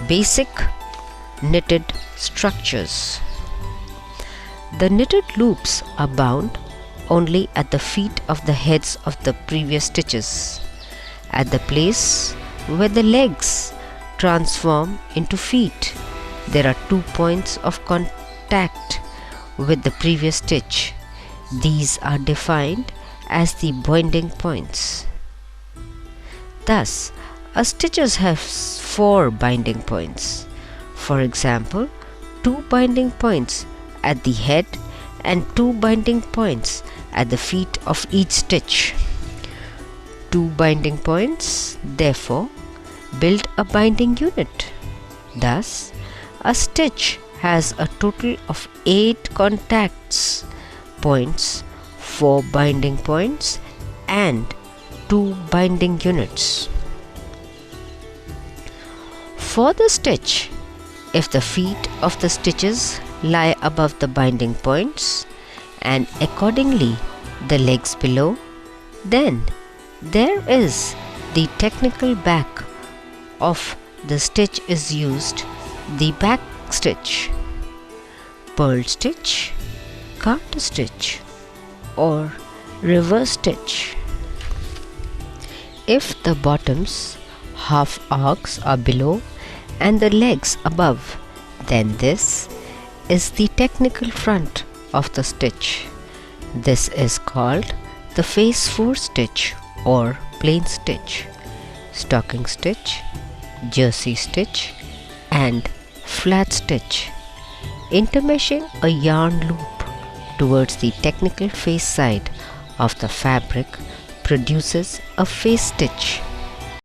Basic knitted structures. The knitted loops are bound only at the feet of the heads of the previous stitches, at the place where the legs transform into feet. There are 2 points of contact with the previous stitch. These are defined as the binding points. Thus, a stitches has 4 binding points. For example, 2 binding points at the head and 2 binding points at the feet of each stitch. 2 binding points, therefore, build a binding unit. Thus, a stitch has a total of 8 contacts points, 4 binding points and 2 binding units. For the stitch, if the feet of the stitches lie above the binding points and accordingly the legs below, then there is the technical back of the stitch is used, the back stitch, purl stitch, garter stitch or reverse stitch. If the bottoms half arcs are below and the legs above, then this is the technical front of the stitch. This is called the face 4 stitch or plain stitch, stocking stitch, jersey stitch and flat stitch. Intermeshing a yarn loop towards the technical face side of the fabric produces a face stitch.